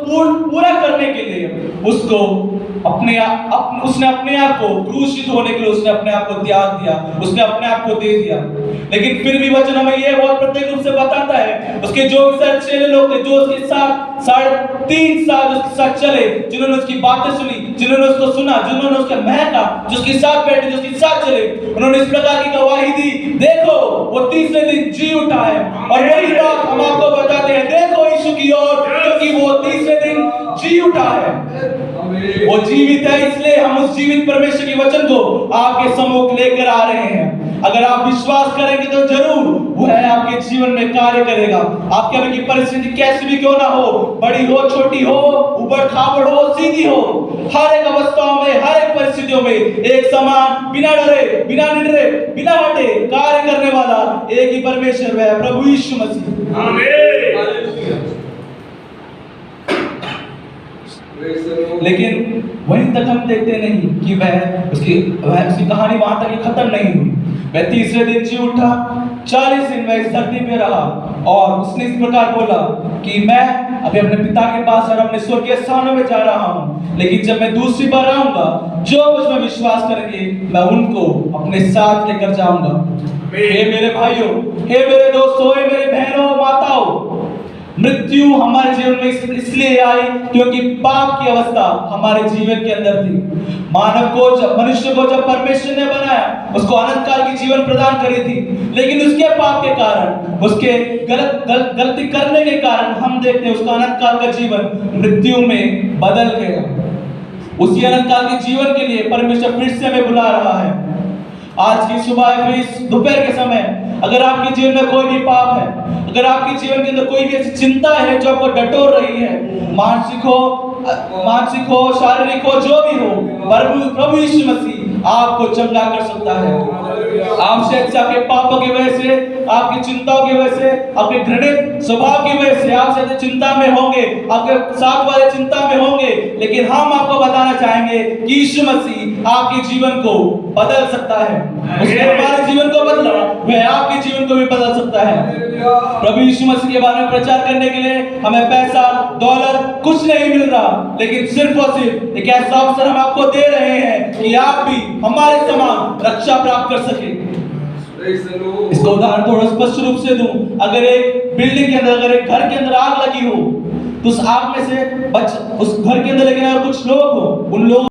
पूरा करने के लिए उसको उसने अपने आप को क्रूसित होने के लिए उसने अपने आप को त्याग दिया, उसने अपने आप को दे दिया। लेकिन फिर भी वचन हमें यह बहुत प्रत्येक रूप से बताता है, उसके जो चेले लोग थे, जो उसके साथ 3.5 साल उसके साथ चले, जिन्होंने उसकी बातें सुनी, जिन्होंने उसको सुना, जिन्होंने उसके महका, जो उसके साथ बैठे, जो उसके साथ चले, उन्होंने इस प्रकार की गवाही दी, देखो वो तीसरे दिन जी उठा है। और वही बात हम आपको बताते हैं, देखो यीशु की ओर, क्योंकि वो तीसरे दिन जी उठा है, वो जीवित है। इसलिए हम उस जीवित परमेश्वर के वचन को आपके सम्मुख लेकर आ रहे हैं। अगर आप विश्वास करेंगे तो जरूर वह आपके जीवन में कार्य करेगा। आपके अभी की परिस्थिति कैसी भी क्यों ना हो, बड़ी हो, छोटी हो, ऊबड़ खाबड़ हो, सीधी हो, हर एक अवस्थाओं में, हर एक परिस्थितियों में एक समान, बिना डरे, बिना निडरे, बिना हटे कार्य करने वाला एक ही परमेश्वर है, प्रभु यीशु मसीह। आमीन। लेकिन वहीं तक हम देखते नहीं कि वह उसकी कहानी वहां तक ही खत्म नहीं हुई। वह तीसरे दिन जी उठा, 40 दिन वह इस धरती पे रहा और उसने इस प्रकार बोला कि मैं अभी अपने पिता के पास और अपने स्वर्गीय स्थानों में जा रहा हूँ, लेकिन जब मैं दूसरी बार आऊंगा, जो मुझ में विश्वास करेंगे मैं उनको अपने साथ लेकर जाऊंगा। हे मेरे भाइयों, हे मेरे दोस्तों, हे मेरे बहनों, माताओं, मृत्यु हमारे जीवन में इसलिए आई क्योंकि पाप की अवस्था हमारे जीवन के अंदर थी। मानव को मनुष्य को जब परमेश्वर ने बनाया, उसको अनंत काल की जीवन प्रदान करी थी, लेकिन उसके पाप के कारण, उसके गलती करने के कारण हम देखते हैं उसका अनंत काल का जीवन मृत्यु में बदल गया। उसी अनंत काल के जीवन के लिए परमेश्वर फिर से हमें बुला रहा है। आज की सुबह या फिर इस दोपहर के समय अगर आपके जीवन में कोई भी पाप है, अगर आपके जीवन के अंदर कोई भी ऐसी चिंता है जो आपको डटोर रही है, मानसिक हो, शारीरिक हो, जो भी हो, प्रभु यीशु मसीह आपको चंगा कर सकता है। आप शायद आपके पापों की वजह से, आपकी चिंताओं की वजह से, आपके घृणित स्वभाव की वजह से आप शायद चिंता में होंगे, आपके साथ वाले चिंता में होंगे, लेकिन हम आपको बताना चाहेंगे कि यीशु मसीह आपके जीवन को बदल सकता है। उसने हमारे जीवन को बदला, वह आपके जीवन को भी बदल सकता है। प्रभु यीशु मसीह के बारे में प्रचार करने के लिए हमें पैसा, दौलत कुछ नहीं मिल रहा, लेकिन सिर्फ और सिर्फ एक ऐसा अवसर हम आपको दे रहे हैं कि आप भी हमारे समान रक्षा प्राप्त कर सके। इसका उदाहरण थोड़ा स्पष्ट रूप से दूं, अगर एक बिल्डिंग के अंदर, अगर एक घर के अंदर आग लगी हो, तो उस आग में से उस घर के अंदर लेकिन अगर कुछ लोग हो, उन लोगों